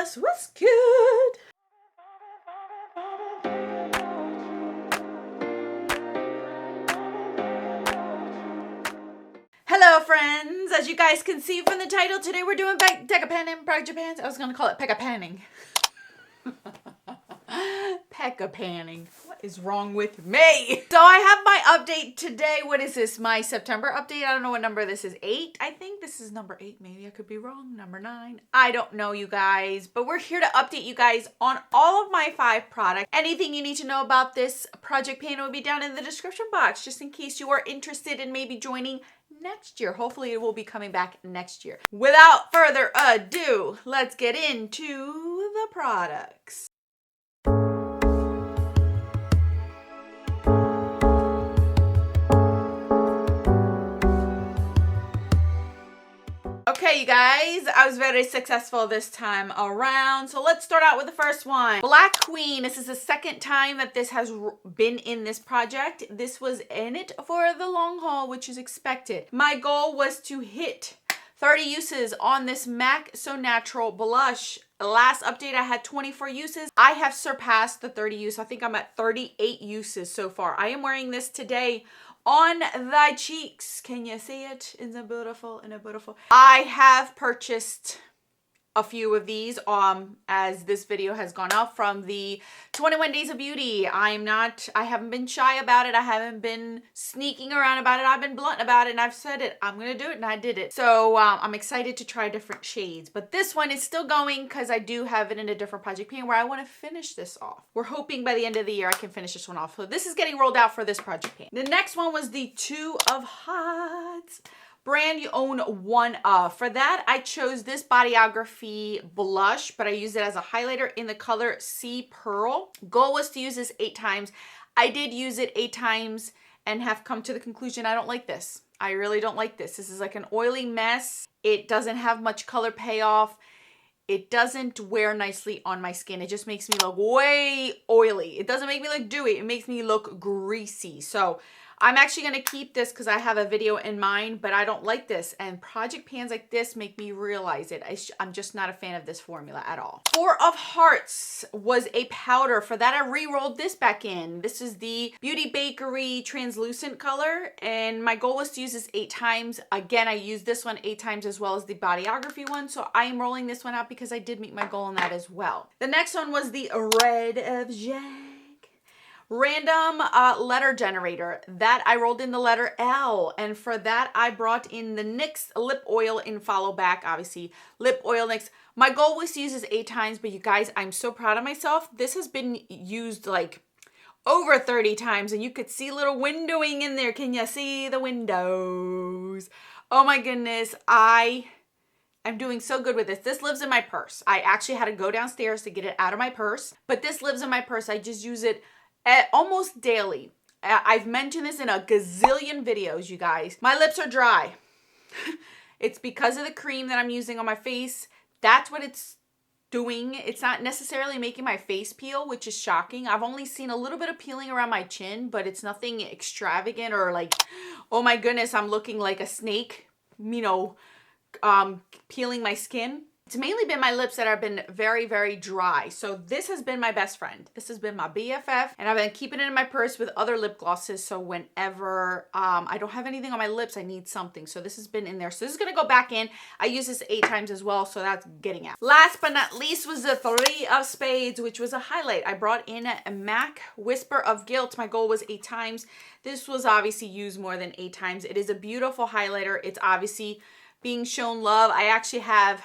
Yes, what's good? Hello friends, as you guys can see from the title, today we're doing Pecca-panning, Pecca-panning. I was going to call it Pecca-panning. Pecca-panning. What is wrong with me? So I have my update today. What is this? My September update? I don't know what number this is. 8? I think this is number 8. Maybe I could be wrong. Number 9. I don't know, you guys. But we're here to update you guys on all of my 5 products. Anything you need to know about this project pan will be down in the description box, just in case you are interested in maybe joining next year. Hopefully it will be coming back next year. Without further ado, let's get into the products. Okay, you guys, I was very successful this time around. So let's start out with the first one. Black Queen. This is the second time that this has been in this project. This was in it for the long haul, which is expected. My goal was to hit 30 uses on this MAC So Natural blush. Last update, I had 24 uses. I have surpassed the 30 use. I think I'm at 38 uses so far. I am wearing this today on thy cheeks. Can you see it? Isn't it beautiful? Isn't it beautiful? I have purchased a few of these as this video has gone out from the 21 Days of Beauty. I haven't been shy about it. I haven't been sneaking around about it. I've been blunt about it and I've said it. I'm gonna do it and I did it. So I'm excited to try different shades. But this one is still going because I do have it in a different project pan where I want to finish this off. We're hoping by the end of the year I can finish this one off. So this is getting rolled out for this project pan. The next one was the 2 of Hearts. Brand you own one of. For that, I chose this Bodyography blush, but I used it as a highlighter in the color Sea Pearl. Goal was to use this 8 times. I did use it 8 times and have come to the conclusion I don't like this. I really don't like this. This is like an oily mess. It doesn't have much color payoff. It doesn't wear nicely on my skin. It just makes me look way oily. It doesn't make me look dewy. It makes me look greasy. So I'm actually going to keep this because I have a video in mind, but I don't like this. And project pans like this make me realize it. I'm just not a fan of this formula at all. 4 of Hearts was a powder. For that, I re-rolled this back in. This is the Beauty Bakery translucent color. And my goal was to use this 8 times. Again, I used this one 8 times as well as the Bodyography one. So I am rolling this one out because I did meet my goal on that as well. The next one was the Red of Jack. Random letter generator. That I rolled in the letter L, and for that I brought in the NYX lip oil in follow back. Obviously lip oil NYX. My goal was to use this 8 times, but you guys, I'm so proud of myself. This has been used like over 30 times, and you could see little windowing in there. Can you see the windows? Oh my goodness, I'm doing so good with this. This lives in my purse. I actually had to go downstairs to get it out of my purse, but this lives in my purse. I just use it almost daily. I've mentioned this in a gazillion videos, you guys. My lips are dry. It's because of the cream that I'm using on my face. That's what it's doing. It's not necessarily making my face peel, which is shocking. I've only seen a little bit of peeling around my chin, but it's nothing extravagant or like, oh my goodness, I'm looking like a snake, you know, peeling my skin. It's mainly been my lips that have been very, very dry. So this has been my best friend. This has been my BFF, and I've been keeping it in my purse with other lip glosses. So whenever I don't have anything on my lips, I need something. So this has been in there. So this is gonna go back in. I use this 8 times as well, so that's getting out. Last but not least was the 3 of Spades, which was a highlight. I brought in a MAC Whisper of Guilt. My goal was 8 times. This was obviously used more than 8 times. It is a beautiful highlighter. It's obviously being shown love. I actually have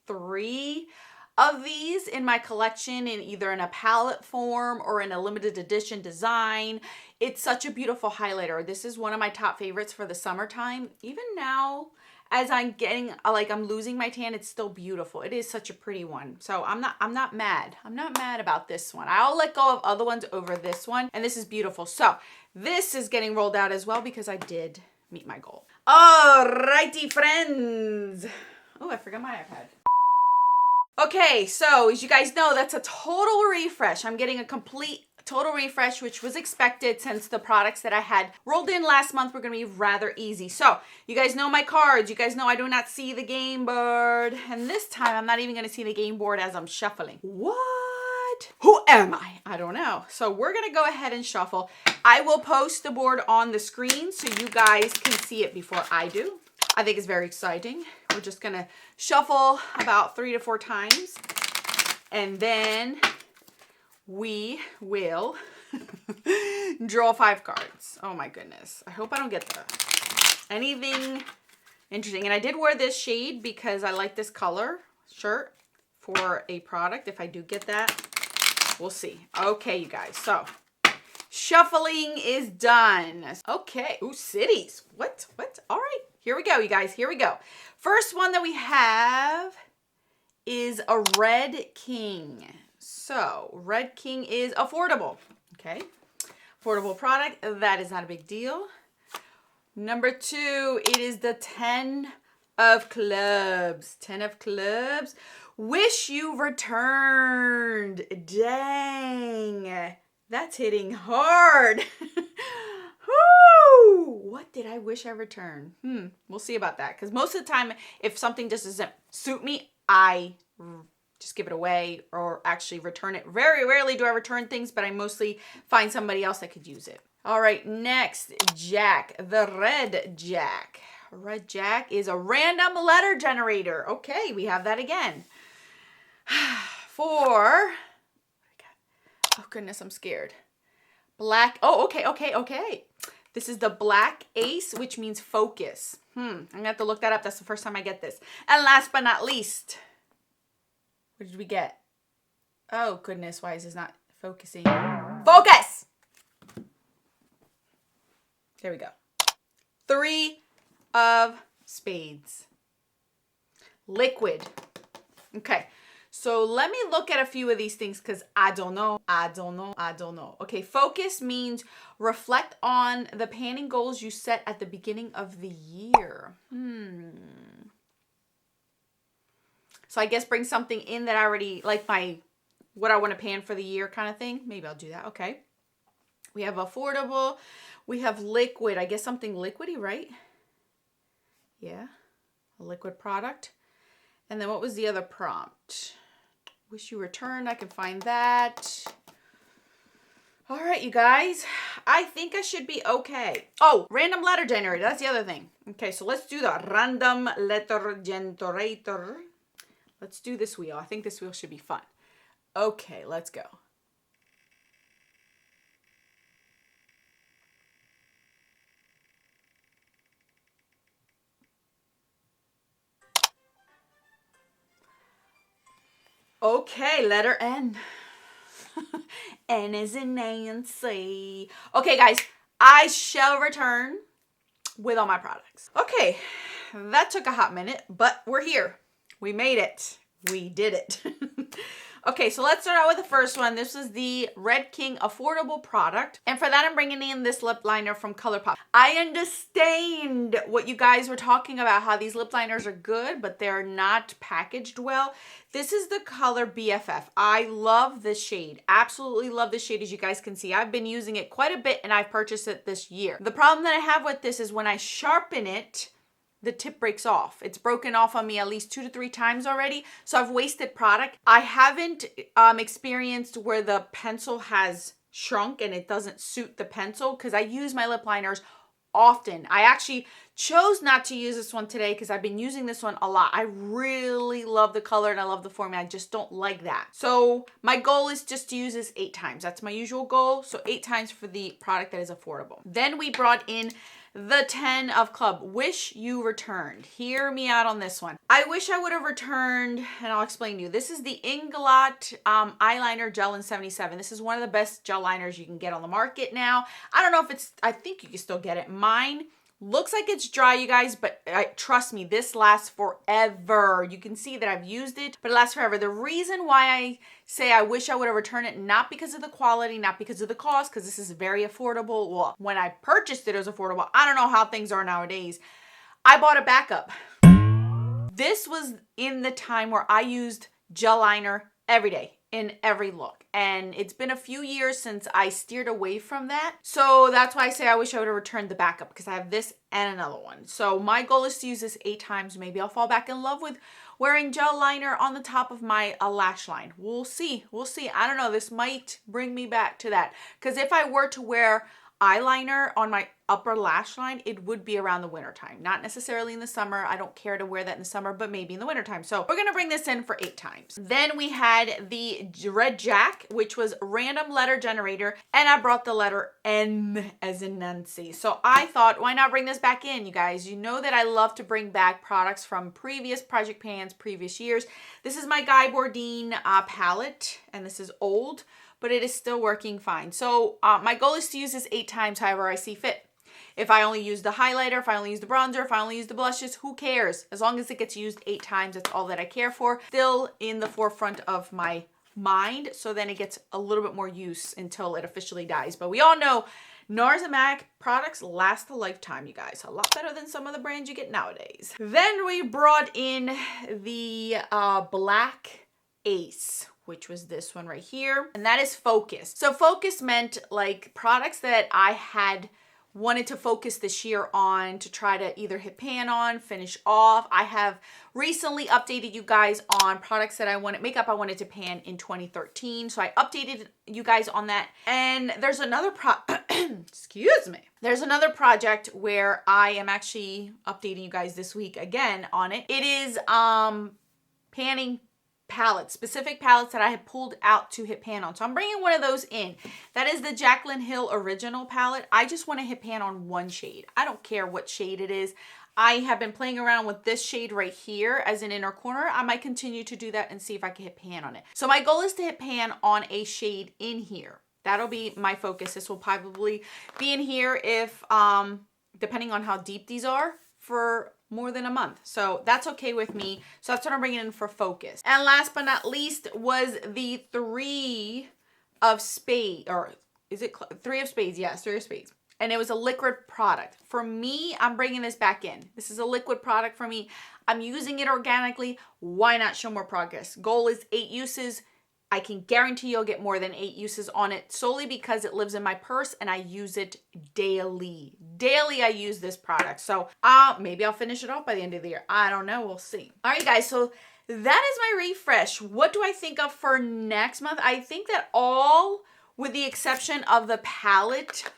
3 of these in my collection, in either in a palette form or in a limited edition design. It's such a beautiful highlighter. This is one of my top favorites for the summertime. Even now, as I'm getting, like, I'm losing my tan, it's still beautiful. It is such a pretty one. So I'm not mad. I'm not mad about this one. I'll let go of other ones over this one, and this is beautiful. So this is getting rolled out as well because I did meet my goal. Alrighty, friends. Oh, I forgot my iPad. Okay, so as you guys know, that's a total refresh. I'm getting a complete total refresh, which was expected since the products that I had rolled in last month were going to be rather easy. So you guys know my cards. You guys know I do not see the game board. And this time I'm not even going to see the game board as I'm shuffling. What? Who am I? I don't know. So we're going to go ahead and shuffle. I will post the board on the screen so you guys can see it before I do. I think it's very exciting. We're just going to shuffle about 3 to 4 times. And then we will draw 5 cards. Oh my goodness. I hope I don't get anything interesting. And I did wear this shade because I like this color shirt for a product. If I do get that, we'll see. Okay, you guys. So shuffling is done. Okay. Ooh, cities. What? All right. Here we go, you guys. Here we go. First one that we have is a Red King. So, Red King is affordable. Okay. Affordable product. That is not a big deal. Number 2, it is the 10 of clubs. 10 of clubs. Wish you returned. Dang. That's hitting hard. Woo! What did I wish I returned? We'll see about that. Because most of the time, if something just doesn't suit me, I just give it away or actually return it. Very rarely do I return things, but I mostly find somebody else that could use it. All right, next, Jack, the Red Jack. Red Jack is a random letter generator. Okay, we have that again. For, oh goodness, I'm scared. Black, oh, okay. This is the Black Ace, which means focus. I'm gonna have to look that up. That's the first time I get this. And last but not least, what did we get? Oh goodness, why is this not focusing? Focus! There we go. 3 of spades. Liquid. Okay, so let me look at a few of these things because I don't know. Okay, focus means reflect on the planning goals you set at the beginning of the year. So I guess bring something in that I already, like what I want to pan for the year kind of thing. Maybe I'll do that. Okay. We have affordable. We have liquid. I guess something liquidy, right? Yeah. A liquid product. And then what was the other prompt? Wish you returned. I can find that. All right, you guys. I think I should be okay. Oh, random letter generator. That's the other thing. Okay, so let's do the random letter generator. Let's do this wheel. I think this wheel should be fun. Okay, let's go. Okay, letter N. N is in Nancy. Okay, guys, I shall return with all my products. Okay, that took a hot minute, but we're here. We made it. We did it. Okay, so let's start out with the first one. This is the Red King affordable product. And for that, I'm bringing in this lip liner from ColourPop. I understand what you guys were talking about, how these lip liners are good, but they're not packaged well. This is the color BFF. I love this shade. Absolutely love this shade. As you guys can see, I've been using it quite a bit and I've purchased it this year. The problem that I have with this is when I sharpen it, the tip breaks off. It's broken off on me at least 2 to 3 times already. So I've wasted product. I haven't experienced where the pencil has shrunk and it doesn't suit the pencil because I use my lip liners often. I actually chose not to use this one today because I've been using this one a lot. I really love the color and I love the formula. I just don't like that. So my goal is just to use this 8 times. That's my usual goal. So 8 times for the product that is affordable. Then we brought in the 10 of club. Wish you returned. Hear me out on this one. I wish I would have returned, and I'll explain to you. This is the Inglot eyeliner gel in 77. This is one of the best gel liners you can get on the market now. I don't know if it's, I think you can still get it. Mine looks like it's dry, you guys, but trust me, this lasts forever. You can see that I've used it, but it lasts forever. The reason why I say I wish I would have returned it, not because of the quality, not because of the cost, because this is very affordable. Well, when I purchased it, it was affordable. I don't know how things are nowadays. I bought a backup. This was in the time where I used gel liner every day in every look. And it's been a few years since I steered away from that. So that's why I say I wish I would have returned the backup, because I have this and another one. So my goal is to use this 8 times. Maybe I'll fall back in love with wearing gel liner on the top of my lash line. We'll see. We'll see. I don't know. This might bring me back to that. Because if I were to wear eyeliner on my upper lash line, it would be around the winter time, not necessarily in the summer. I don't care to wear that in the summer, but maybe in the winter time. So we're gonna bring this in for 8 times. Then we had the Red Jack, which was random letter generator, and I brought the letter N as in Nancy. So I thought, why not bring this back in, you guys? You know that I love to bring back products from previous project pans, previous years. This is my Guy Bourdin palette, and this is old, but it is still working fine. So my goal is to use this 8 times however I see fit. If I only use the highlighter, if I only use the bronzer, if I only use the blushes, who cares? As long as it gets used 8 times, that's all that I care for. Still in the forefront of my mind, so then it gets a little bit more use until it officially dies. But we all know NARS and MAC products last a lifetime, you guys. A lot better than some of the brands you get nowadays. Then we brought in the Black Ace, which was this one right here, and that is focused. So focus meant like products that I had wanted to focus this year on to try to either hit pan on, finish off. I have recently updated you guys on products that makeup I wanted to pan in 2013. So I updated you guys on that. And there's another excuse me. There's another project where I am actually updating you guys this week again on it. It is panning palettes, specific palettes that I had pulled out to hit pan on. So I'm bringing one of those in. That is the Jaclyn Hill Original palette. I just want to hit pan on one shade. I don't care what shade it is. I have been playing around with this shade right here as an inner corner. I might continue to do that and see if I can hit pan on it. So my goal is to hit pan on a shade in here. That'll be my focus. This will probably be in here if, depending on how deep these are, for more than a month. So that's okay with me. So that's what I'm bringing in for focus. And last but not least was the 3 of spades, or is it 3 of spades? Yes, 3 of spades. And it was a liquid product. For me, I'm bringing this back in. This is a liquid product for me. I'm using it organically. Why not show more progress? Goal is 8 uses. I can guarantee you'll get more than 8 uses on it solely because it lives in my purse and I use it daily. Daily I use this product. So maybe I'll finish it off by the end of the year. I don't know. We'll see. All right, guys. So that is my refresh. What do I think of for next month? I think that all, with the exception of the palette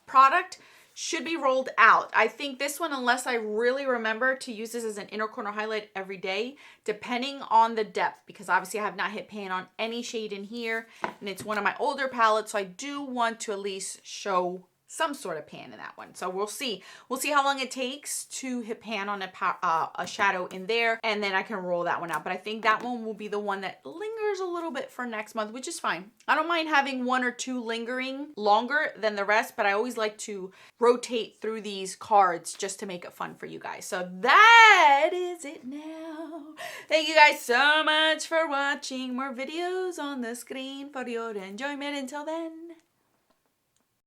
product, should be rolled out. I think this one, unless I really remember to use this as an inner corner highlight every day, depending on the depth, because obviously I have not hit pan on any shade in here, and it's one of my older palettes, so I do want to at least show some sort of pan in that one. So we'll see. We'll see how long it takes to hit pan on a shadow in there, and then I can roll that one out. But I think that one will be the one that lingers a little bit for next month, which is fine. I don't mind having 1 or 2 lingering longer than the rest, but I always like to rotate through these cards just to make it fun for you guys. So that is it now. Thank you guys so much for watching. More videos on the screen for your enjoyment. Until then,